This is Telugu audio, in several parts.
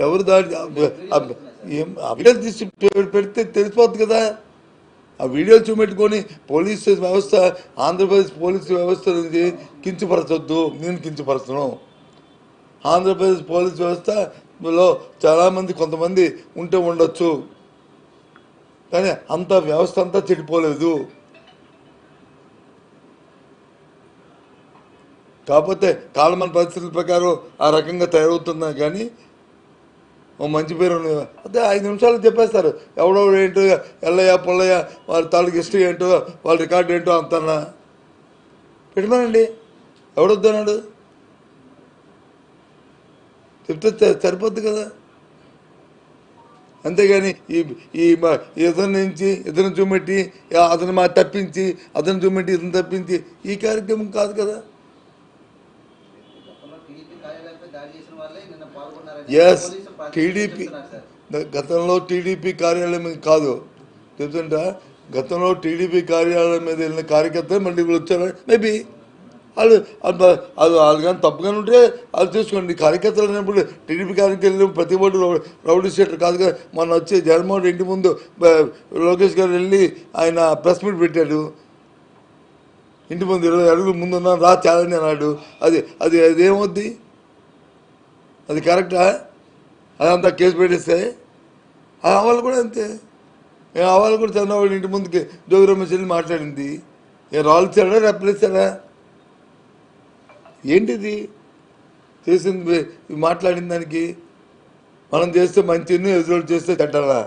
ఎవరు దాడి ఏం ఆ వీడియోలు తీసి పెడితే తెలిసిపోతుంది కదా. ఆ వీడియోలు చూపెట్టుకొని పోలీసు వ్యవస్థ, ఆంధ్రప్రదేశ్ పోలీసు వ్యవస్థ నుంచి కించపరచొద్దు. నేను కించపరచను. ఆంధ్రప్రదేశ్ పోలీసు వ్యవస్థలో చాలామంది కొంతమంది ఉంటే ఉండొచ్చు, కానీ అంత వ్యవస్థ అంతా చెడిపోలేదు. కాకపోతే కాలమాన పరిస్థితుల ప్రకారం ఆ రకంగా తయారవుతున్నా కానీ ఓ మంచి పేరు అదే 5 నిమిషాలు చెప్పేస్తారు. ఎవడెవడు ఏంటో, ఎల్లయ్య పుల్లయ్య వాళ్ళ తాలూకు హిస్టరీ ఏంటో, వాళ్ళ రికార్డు ఏంటో అంతన్నా పెట్టమనండి. ఎవడొద్దన్నాడు? చెప్తే సరిపోద్ది కదా. అంతేగాని ఇతని నుంచి ఇతను చూపెట్టి అతను తప్పించి, అతను చూపెట్టి ఇతను తప్పించి ఈ కార్యక్రమం కాదు కదా. ఎస్, టీడీపీ గతంలో టీడీపీ కార్యాలయం మీద కాదు చెప్తుంటా. గతంలో టీడీపీ కార్యాలయం మీద వెళ్ళిన కార్యకర్తలు మళ్ళీ ఇప్పుడు వచ్చారు. మేబీ వాళ్ళు కానీ తప్పుగానే ఉంటే వాళ్ళు చూసుకోండి. కార్యకర్తలు అయినప్పుడు టీడీపీ కార్యకర్తలు ప్రతి ఒక్కటి రౌడీ షీటర్ కాదు కదా. మొన్న వచ్చి జగన్మోహన్ రెడ్డి ఇంటి ముందు లోకేష్ గారు వెళ్ళి ఆయన ప్రెస్ మీట్ పెట్టాడు. ఇంటి ముందు 20 అడుగులు ముందున్నా రా ఛాలెంజ్ అన్నాడు. అది అది అదేమవుద్ది? అది కరెక్టా? అదంతా కేసు పెట్టేస్తే వాళ్ళు కూడా అంతే. వాళ్ళు కూడా చంద్రబాబు ఇంటి ముందుకి జోగి రమేష్ వెళ్ళి మాట్లాడింది. రాళ్ళు ఇచ్చాడా, రెప్పలు ఇచ్చాడా? ఏంటిది చేసింది? మాట్లాడిన దానికి మనం చేస్తే మంచిని, ఎదురు చేస్తే చెడ్డలా?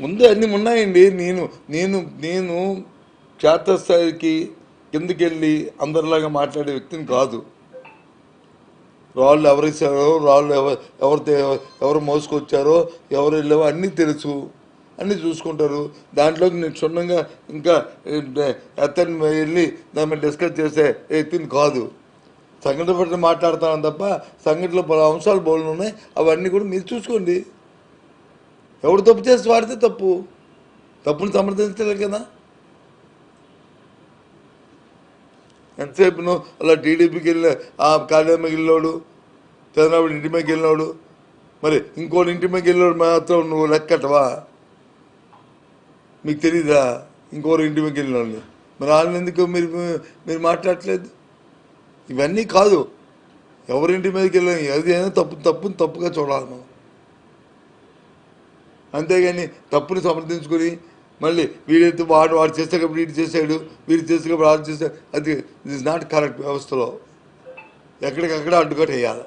ముందే అన్నీ ఉన్నాయండి. నేను క్షేత్రస్థాయికి కిందకెళ్ళి అందరిలాగా మాట్లాడే వ్యక్తిని కాదు. రాళ్ళు ఎవరిచ్చారో, రాళ్ళు ఎవరు మోసుకొచ్చారో, ఎవరు వెళ్ళావో అన్నీ తెలుసు, అన్నీ చూసుకుంటారు. దాంట్లోకి నేను క్షుణ్ణంగా ఇంకా ఎత్తని వెళ్ళి దాని మీద డిస్కస్ చేసే వ్యక్తిని కాదు. సంఘటన పట్ల మాట్లాడతాను తప్ప సంఘటనలో పలు అంశాలు బోళ్ళు ఉన్నాయి. అవన్నీ కూడా మీరు చూసుకోండి. ఎవడు తప్పు చేసి వాడితే తప్పుని సమర్థించలేదు కదా. ఎంతసేపు నువ్వు అలా టీడీపీకి వెళ్ళిన ఆ కార్యాలయంకి వెళ్ళినోడు, చంద్రబాబు ఇంటి మీదకి వెళ్ళినోడు, మరి ఇంకోటి ఇంటి మీదకి వెళ్ళినోడు మాత్రం నువ్వు లెక్కటవా? మీకు తెలీదా ఇంకోరు ఇంటి మీదకి వెళ్ళినోడిని? మరి వాళ్ళని ఎందుకు మీరు మాట్లాడట్లేదు? ఇవన్నీ కాదు. ఎవరింటి మీదకి వెళ్ళిన ఏదైనా తప్పుగా చూడాలి మనం. అంతేగాని తప్పుని సమర్థించుకొని మళ్ళీ వీడైతే వాడు చేసేటప్పుడు వీడు చేశాడు, వీడు చేసేటప్పుడు వాడు చేశాడు, అది ఇట్ ఈస్ నాట్ కరెక్ట్. వ్యవస్థలో ఎక్కడికక్కడ అడ్డుకట్ట వేయాలి.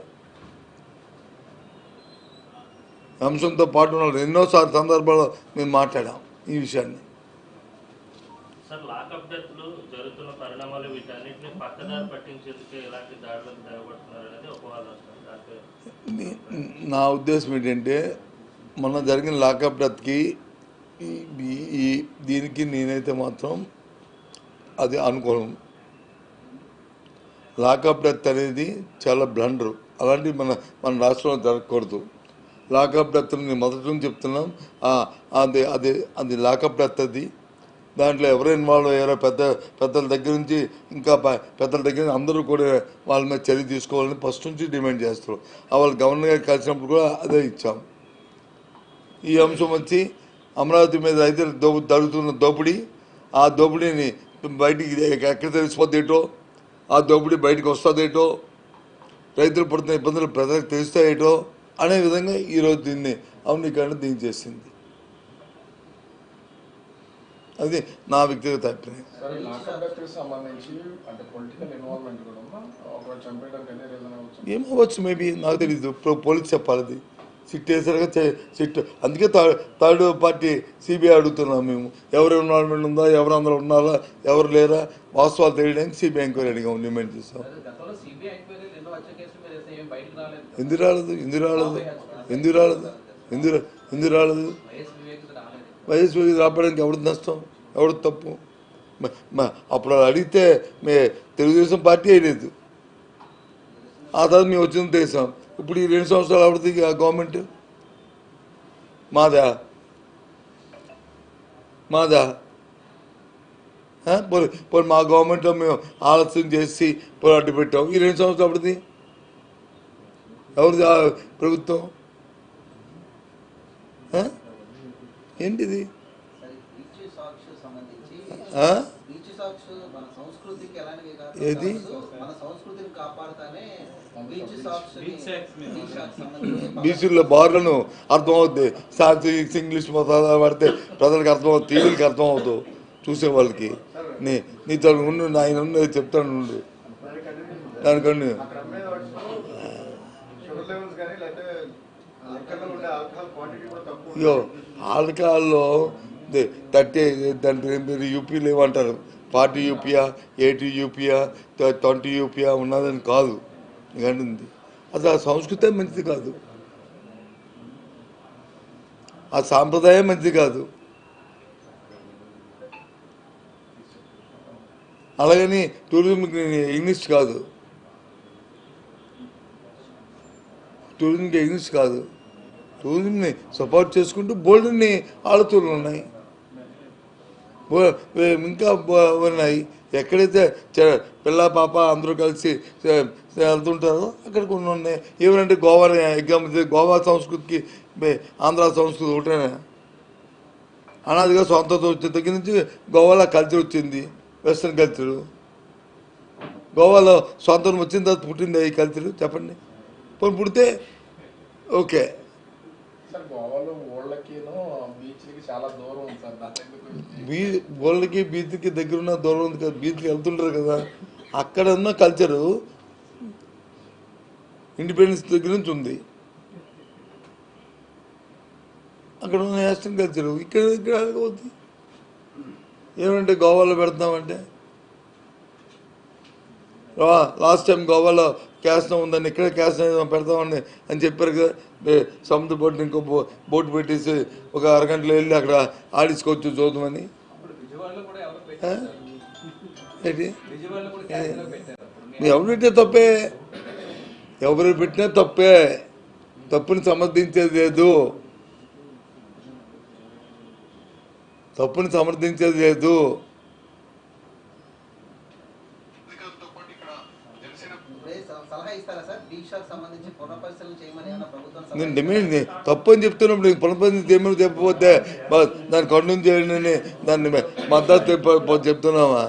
అంశంతో పాటు ఉన్న ఎన్నోసార్లు సందర్భాల్లో మేము మాట్లాడాం ఈ విషయాన్ని. నా ఉద్దేశం ఏంటంటే మొన్న జరిగిన లాకప్ డెత్కి దీనికి నేనైతే మాత్రం అది అనుకోను. లాకప్ డెత్ అనేది చాలా బ్లండర్. అలాంటివి మన రాష్ట్రంలో జరగకూడదు. లాకప్ డెత్ నేను మొదటి నుంచి చెప్తున్నాం. అది లాకప్ డెత్. అది దాంట్లో ఎవరు ఇన్వాల్వ్ అయ్యారో పెద్దల దగ్గర నుంచి ఇంకా పెద్దల దగ్గర నుంచి అందరూ కూడా వాళ్ళ మీద చర్య తీసుకోవాలని ఫస్ట్ నుంచి డిమాండ్ చేస్తారు. వాళ్ళు గవర్నర్ గారు కలిసినప్పుడు కూడా అదే ఇచ్చాం. ఈ అంశం వచ్చి అమరావతి మీద రైతులు జరుగుతున్న దోపిడీ, ఆ దోపిడీని బయటికి ఎక్కడ తెలిసిపోద్దేటో, ఆ దోపిడీ బయటకు వస్తుందేటో, రైతులు పడుతున్న ఇబ్బందులు ప్రజలకు తెలుస్తాయేటో అనే విధంగా ఈరోజు దీన్ని అవినీకరణ చేసింది. అది నా వ్యక్తిగత అభిప్రాయం. ఏమవచ్చు, మేబీ నాకు తెలీదు. పోలీసు చెప్పాలి. అది సిట్ వేసారుగా సిట్. అందుకే థర్డ్ పార్టీ సిబిఐ అడుగుతున్నాం మేము. ఎవరు ఇన్వాల్వ్మెంట్ ఉందా, ఎవరు అందరూ ఉన్నారా, ఎవరు లేరా, వాస్తవాలు తెలియడానికి సిబిఐ ఎంక్వైరీ అడిగాం, డిమాండ్ చేస్తాం. ఎందుకు రాలేదు? వైఎస్ రావడానికి ఎవరు నష్టం, ఎవరు తప్పు? అప్పుడు అడిగితే తెలుగుదేశం పార్టీ వేయలేదు. ఆ తర్వాత మేము వచ్చింది తెలుసాం. ఇప్పుడు ఈ 2 సంవత్సరాలు అవుతుంది గవర్నమెంట్. మాదా పోనీ మా గవర్నమెంట్లో మేము ఆలస్యం చేసి పోనీ అడ్డు పెట్టాం. ఈ 2 సంవత్సరాలు అప్పటిది ఎవరిది ప్రభుత్వం? ఏంటిది? ఏది బీసీల్లో బార్లను అర్థమవుద్ది. సాంస్క్రిట్ ఇంగ్లీష్ పడితే ప్రజలకు అర్థమవుతుంది, టీవీలకి అర్థమవుతుంది చూసే వాళ్ళకి. నీతో ఉండు, ఆయన ఉన్నది చెప్తాను ఉండు దానికన్నా. అయ్యో ఆల్కహాల్లో 30 దాని యూపీలు ఏమంటారు, 40 యూపీయా, 80 యూపీయా, 20 యూపీయా ఉన్నదని కాదు. ఉంది అసలు ఆ సంస్కృతి మంచిది కాదు, ఆ సాంప్రదాయం మంచిది కాదు. అలాగని టూరిజంకి ఇంగ్లీష్ కాదు, టూరిజంకి ఇంగ్లీష్ కాదు. టూరిజంని సపోర్ట్ చేసుకుంటూ బోల్డ్ని ఆలోచనలు ఉన్నాయి, ఇంకా ఉన్నాయి. ఎక్కడైతే పిల్ల పాప అందరూ కలిసి వెళ్తుంటారో అక్కడ కొన్ని ఉన్నాయి. ఏమంటే గోవా ఎగ్జాంపుల్, గోవా సంస్కృతికి ఆంధ్ర సంస్కృతి ఒకటేనా? అనాదిగా సొంతతో వచ్చిన దగ్గర నుంచి గోవాలో కల్చర్ వచ్చింది, వెస్ట్రన్ కల్చరు. గోవాలో సొంతం వచ్చిన తర్వాత పుట్టింది ఈ కల్చరు, చెప్పండి. పోనీ పుడితే ఓకే. ఓళ్ళకి బీచ్కి దగ్గర ఉన్న దూరం ఉంది కదా, బీచ్కి వెళ్తుంటారు కదా. అక్కడ ఉన్న కల్చరు ఇండిపెండెన్స్ దగ్గర నుంచి ఉంది, అక్కడ ఉన్న వెస్టర్న్ కల్చరు ఇక్కడ ఇక్కడ అవుతుంది. ఏమంటే గోవాలో పెడుతున్నామంటే, లాస్ట్ టైం గోవాలో క్యాస్టం ఉందని ఇక్కడ క్యాస్టం పెడతామని అని చెప్పారు కదా. సముద్ర బోట్ని ఇంకో బోట్ పెట్టేసి ఒక అరగంటలో వెళ్ళి అక్కడ ఆడించుకోవచ్చు చూద్దామని. ఏంటి ఎవరు పెట్టినా తప్పే, ఎవరు పెట్టినా తప్పే, తప్పుని సమర్థించేది లేదు, తప్పుని సమర్థించేది లేదు. నేను డిమాండ్ తప్పు అని చెప్తున్నప్పుడు పునఃపరిశీలన చేయమని చెప్పకపోతే దాన్ని కంటిన్యూ చేయండి, దాన్ని మద్దతు చెప్తున్నావా?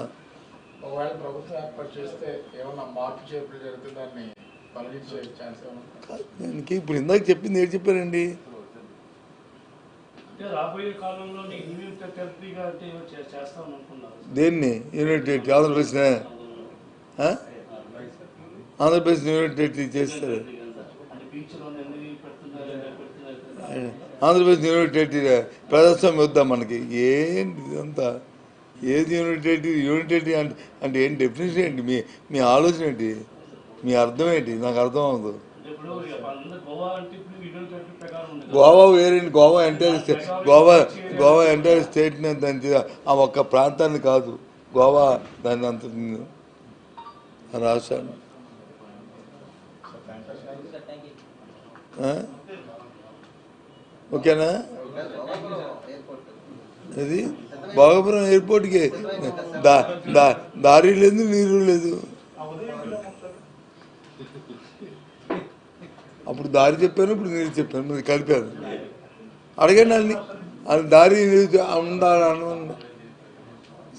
దానికి ఇప్పుడు ఇందాక చెప్పింది ఏడు చెప్పారండి. దేన్ని యూనిట్ ఆంధ్రప్రదేశ్ ఆంధ్రప్రదేశ్ యూనిట్ చేస్తారు. ఆంధ్రప్రదేశ్ యూనిట్ ప్రజాస్వామ్యం వద్దాం మనకి. ఏంటి ఇదంతా? ఏది యూనిట్ అంటే ఏంటి? డెఫినేషన్ ఏంటి? మీ ఆలోచన ఏంటి? మీ అర్థం ఏంటి? నాకు అర్థం అవ్వదు. గోవా వేరేంటి? గోవా ఎంటైర్ స్టేట్ని దాని ఆ ఒక్క ప్రాంతాన్ని కాదు, గోవా దాన్ని అంత రాష్ట్రాన్ని. ఓకేనా? ఇది భోగాపురం ఎయిర్పోర్ట్కి దారి లేదు, నీరు లేదు. అప్పుడు దారి చెప్పాను, ఇప్పుడు నీరు చెప్పాను, మీరు కలిపాను. అడగండి అన్ని, అది దారి ఉండాలి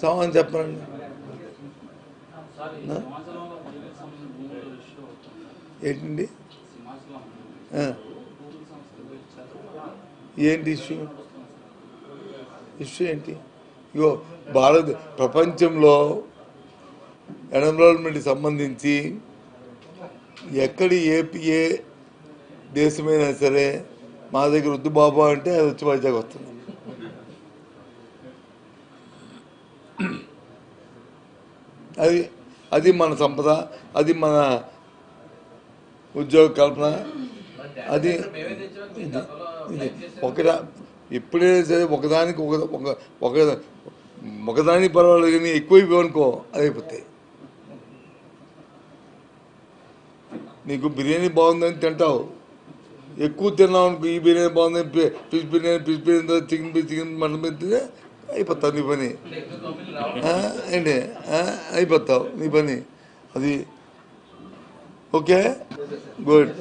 సమాధానం చెప్పండి. ఏంటండి? ఏంటి ఇష్యూ? ఏంటి? ఇగో ప్రపంచంలో ఎన్విరాన్మెంట్కి సంబంధించి ఏ దేశమైనా సరే మా దగ్గర వద్దు బాబా అంటే అది వచ్చి వైజాగ్ వస్తుంది. అది మన సంపద, అది మన ఉద్యోగ కల్పన. అది ఎప్పుడైనా సరే ఒకదానికి పర్వాలేదు, కానీ ఎక్కువైపోవనుకో అది అయిపోతాయి. నీకు బిర్యానీ బాగుందని తింటావు, ఎక్కువ తిన్నావు అనుకో, ఈ బిర్యానీ బాగుందని ఫిష్ బిర్యానీ చికెన్ మటన్ తింటే అయిపోతావు నీ పని. ఏంటి అయిపోతావు నీ పని అది. Okay, good.